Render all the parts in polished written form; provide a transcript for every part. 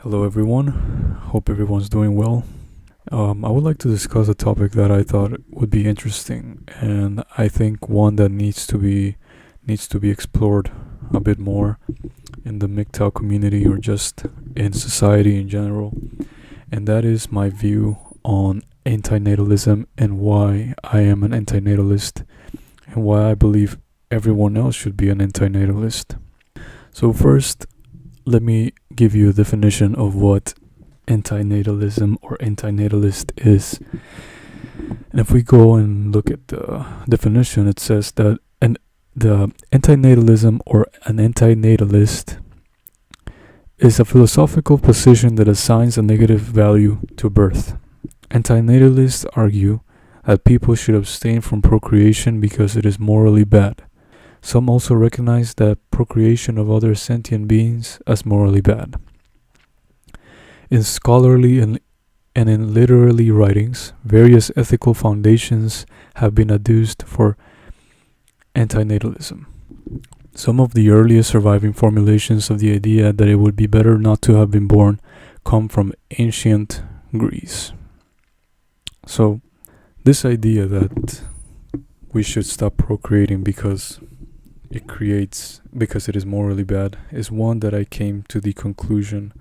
Hello, everyone. Hope everyone's doing well. I would like to discuss a topic that I thought would be interesting, and I think one that needs to be explored a bit more in the MGTOW community or just in society in general. And that is my view on antinatalism and why I am an antinatalist and why I believe everyone else should be an antinatalist. So first, let me give you a definition of what antinatalism or antinatalist is. And if we go and look at the definition, it says that the antinatalism or an antinatalist is a philosophical position that assigns a negative value to birth. Antinatalists argue that people should abstain from procreation because it is morally bad. Some also recognize that procreation of other sentient beings as morally bad. In scholarly and in literary writings, various ethical foundations have been adduced for antinatalism. Some of the earliest surviving formulations of the idea that it would be better not to have been born come from ancient Greece. So, this idea that we should stop procreating because it is morally bad is one that I came to the conclusion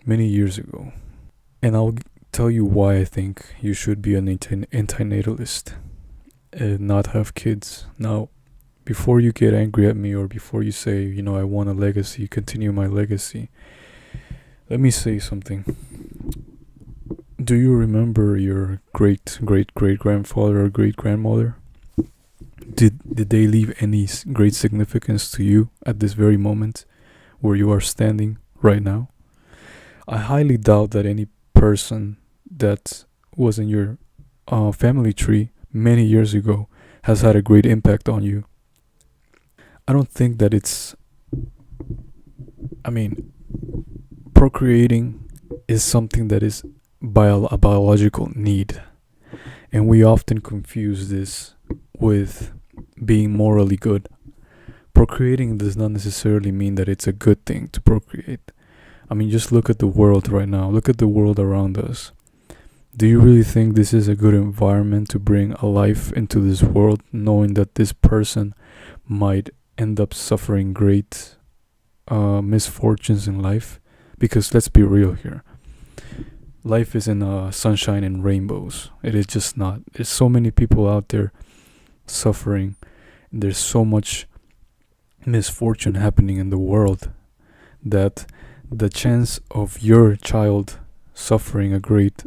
many years ago. And I'll tell you why I think you should be an antinatalist and not have kids. Now, before you get angry at me or before you say, I want a legacy, continue my legacy, let me say something. Do you remember your great great great grandfather or great grandmother? Did they leave any great significance to you at this very moment where you are standing right now? I highly doubt that any person that was in your family tree many years ago has had a great impact on you. I don't think that procreating is something that is a biological need. And we often confuse this with being morally good. Procreating does not necessarily mean that it's a good thing to procreate. Just look at the world right now. Look at the world around us. Do you really think this is a good environment to bring a life into this world, knowing that this person might end up suffering great misfortunes in life? Because let's be real here. Life isn't sunshine and rainbows. It is just not. There's so many people out there suffering. There's so much misfortune happening in the world that the chance of your child suffering a great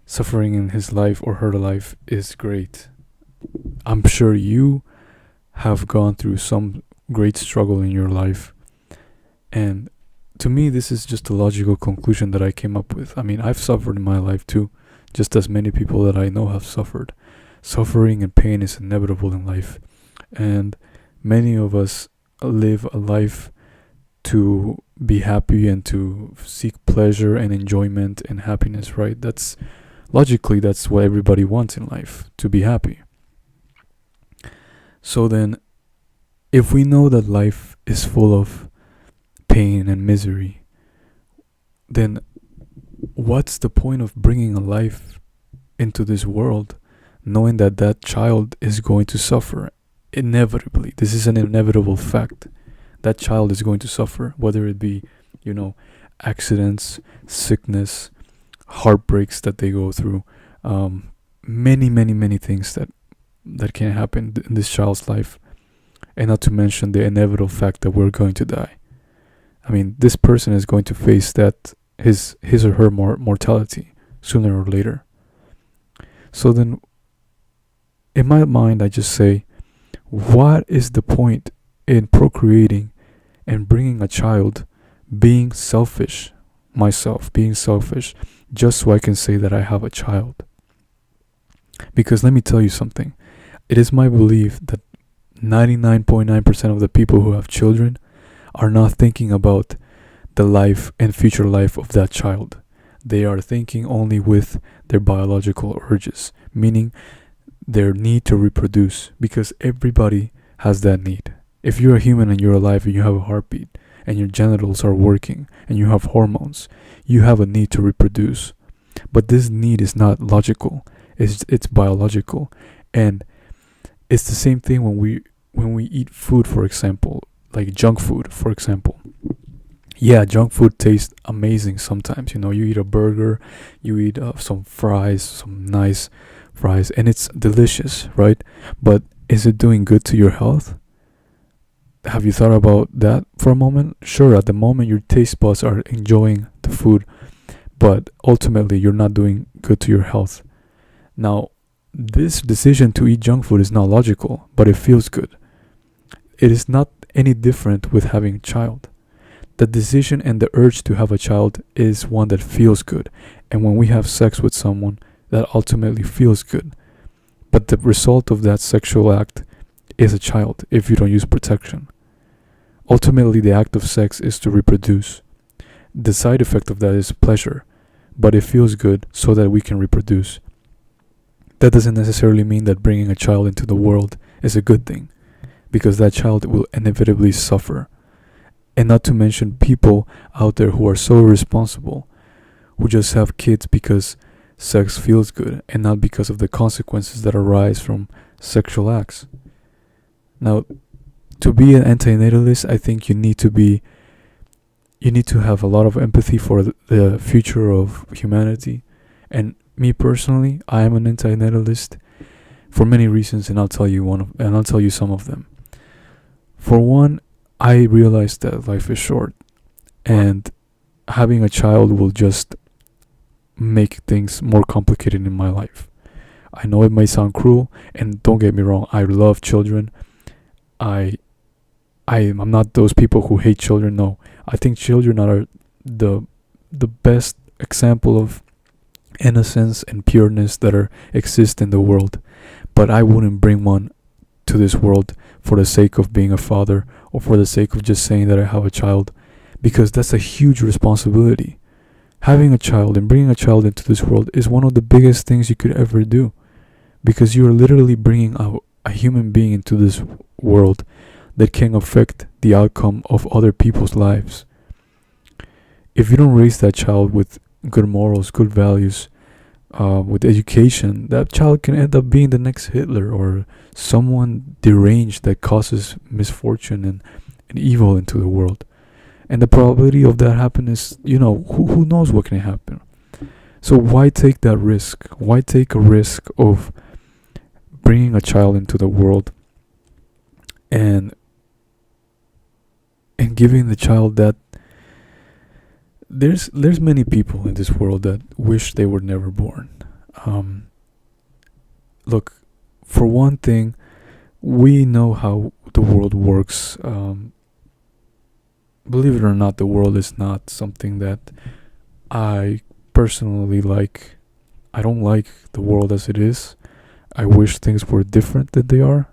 suffering in his life or her life is great. I'm sure you have gone through some great struggle in your life. And to me, this is just a logical conclusion that I came up with. I've suffered in my life too, just as many people that I know have suffered. Suffering and pain is inevitable in life. And many of us live a life to be happy and to seek pleasure and enjoyment and happiness, right? That's what everybody wants in life, to be happy. So then, if we know that life is full of pain and misery, then what's the point of bringing a life into this world knowing that that child is going to suffer inevitably? This is an inevitable fact. That child is going to suffer, whether it be, accidents, sickness, heartbreaks that they go through, many, many, many things that can happen in this child's life, and not to mention the inevitable fact that we're going to die. This person is going to face that his or her mortality sooner or later. So then, in my mind, I just say, what is the point in procreating and bringing a child, being selfish, just so I can say that I have a child? Because let me tell you something. It is my belief that 99.9% of the people who have children are not thinking about the life and future life of that child. They are thinking only with their biological urges, meaning their need to reproduce, because everybody has that need. If you're a human and you're alive and you have a heartbeat, and your genitals are working and you have hormones, you have a need to reproduce. But this need is not logical. It's biological. And it's the same thing when we eat food, for example, like junk food, for example. Yeah, junk food tastes amazing sometimes. You eat a burger, you eat some fries, some nice fries, and it's delicious, right? But is it doing good to your health? Have you thought about that for a moment? Sure, at the moment your taste buds are enjoying the food, but ultimately you're not doing good to your health. Now, this decision to eat junk food is not logical, but it feels good. It is not any different with having a child. The decision and the urge to have a child is one that feels good. And when we have sex with someone, that ultimately feels good. But the result of that sexual act is a child if you don't use protection. Ultimately, the act of sex is to reproduce. The side effect of that is pleasure, but it feels good so that we can reproduce. That doesn't necessarily mean that bringing a child into the world is a good thing, because that child will inevitably suffer. And not to mention people out there who are so irresponsible, who just have kids because sex feels good and not because of the consequences that arise from sexual acts. Now, to be an anti-natalist, I think you need to have a lot of empathy for the future of humanity. And me personally, I am an anti-natalist for many reasons, and I'll tell you some of them. For one, I realize that life is short, and having a child will just make things more complicated in my life. I know it may sound cruel, and don't get me wrong, I love children. I'm not those people who hate children. No, I think children are the best example of innocence and pureness that exist in the world. But I wouldn't bring one to this world for the sake of being a father or for the sake of just saying that I have a child, because that's a huge responsibility. Having a child and bringing a child into this world is one of the biggest things you could ever do, because you are literally bringing a human being into this world that can affect the outcome of other people's lives. If you don't raise that child with good morals, good values, with education, that child can end up being the next Hitler or someone deranged that causes misfortune and evil into the world. And the probability of that happening is, who knows what can happen. So why take that risk? Why take a risk of bringing a child into the world and giving the child that there's many people in this world that wish they were never born. Look, for one thing, we know how the world works. Believe it or not, the world is not something that I personally like. I don't like the world as it is. I wish things were different than they are.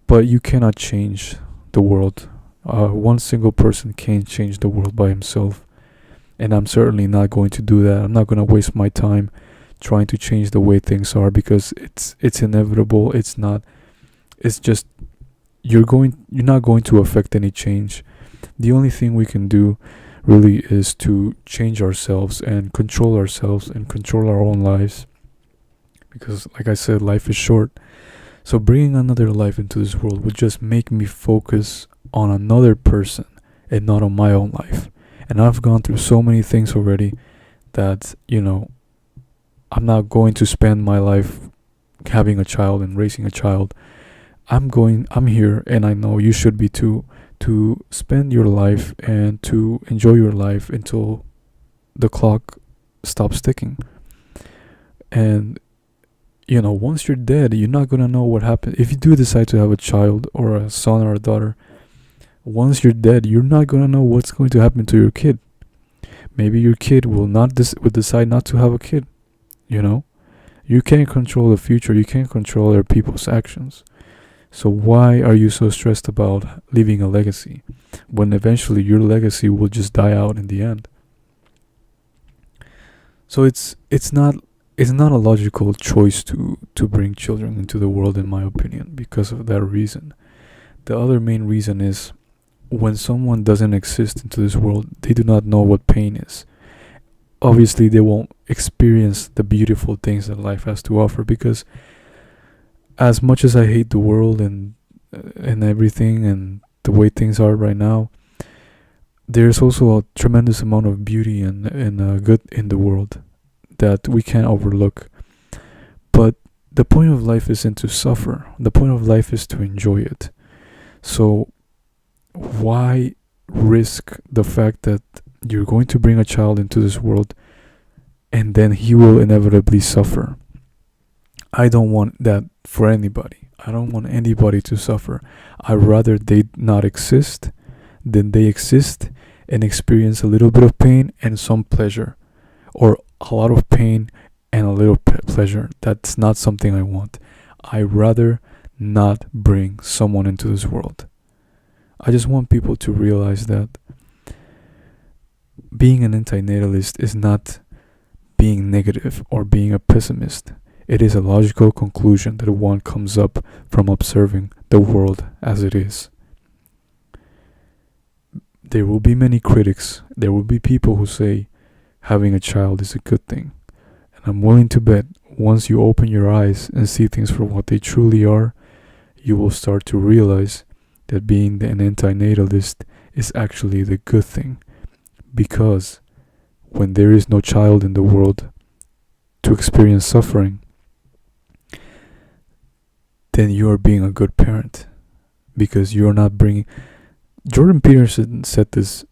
But you cannot change the world. One single person can't change the world by himself. And I'm certainly not going to do that. I'm not going to waste my time trying to change the way things are, because it's inevitable. It's just you're not going to affect any change. The only thing we can do really is to change ourselves and control our own lives, because like I said, life is short. So bringing another life into this world would just make me focus on another person and not on my own life. And I've gone through so many things already that, I'm not going to spend my life having a child and raising a child. I'm here, and I know you should be too, to spend your life and to enjoy your life until the clock stops ticking. And, once you're dead, you're not going to know what happened. If you do decide to have a child or a son or a daughter, once you're dead, you're not going to know what's going to happen to your kid. Maybe your kid will decide not to have a kid. You can't control the future. You can't control other people's actions. So why are you so stressed about leaving a legacy when eventually your legacy will just die out in the end? So it's not a logical choice to bring children into the world, in my opinion, because of that reason. The other main reason is when someone doesn't exist into this world, they do not know what pain is. Obviously, they won't experience the beautiful things that life has to offer, because as much as I hate the world and everything and the way things are right now, there's also a tremendous amount of beauty and good in the world that we can't overlook. But the point of life isn't to suffer. The point of life is to enjoy it. So why risk the fact that you're going to bring a child into this world and then he will inevitably suffer? I don't want that for anybody. I don't want anybody to suffer. I'd rather they not exist than they exist and experience a little bit of pain and some pleasure, or a lot of pain and a little pleasure. That's not something I want. I'd rather not bring someone into this world. I just want people to realize that being an anti-natalist is not being negative or being a pessimist. It is a logical conclusion that one comes up from observing the world as it is. There will be many critics. There will be people who say having a child is a good thing. And I'm willing to bet once you open your eyes and see things for what they truly are, you will start to realize that being an anti-natalist is actually the good thing. Because when there is no child in the world to experience suffering, then you are being a good parent. Because you are not bringing... Jordan Peterson said this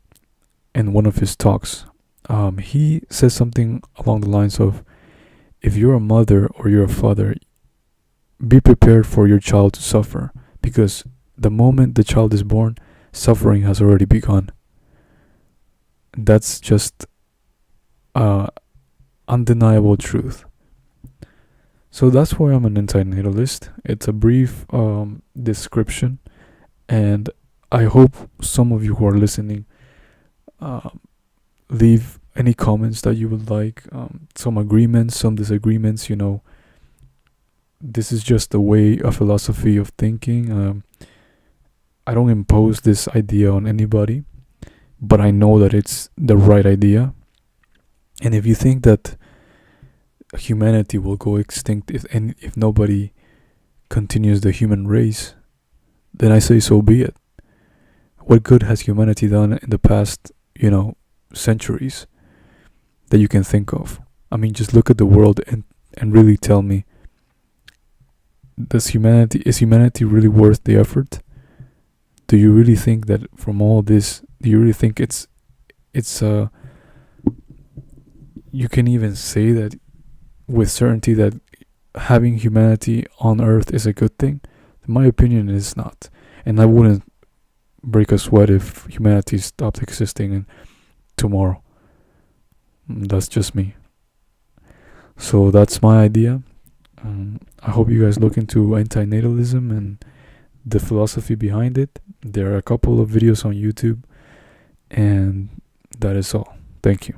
in one of his talks. He says something along the lines of, if you're a mother or you're a father, be prepared for your child to suffer, because the moment the child is born, suffering has already begun. That's just undeniable truth. So that's why I'm an anti-natalist. It's a brief description, and I hope some of you who are listening leave any comments that you would like, some agreements, some disagreements. This is just a philosophy of thinking. I don't impose this idea on anybody, but I know that it's the right idea. And if you think that humanity will go extinct if nobody continues the human race, then I say so be it. What good has humanity done in the past, centuries that you can think of? I mean, just look at the world and really tell me, is humanity really worth the effort? Do you really think that from all this, do you really think it's you can even say that with certainty that having humanity on Earth is a good thing? In my opinion, it is not. And I wouldn't break a sweat if humanity stopped existing tomorrow. That's just me. So that's my idea. I hope you guys look into antinatalism and the philosophy behind it. There are a couple of videos on YouTube, and that is all. Thank you.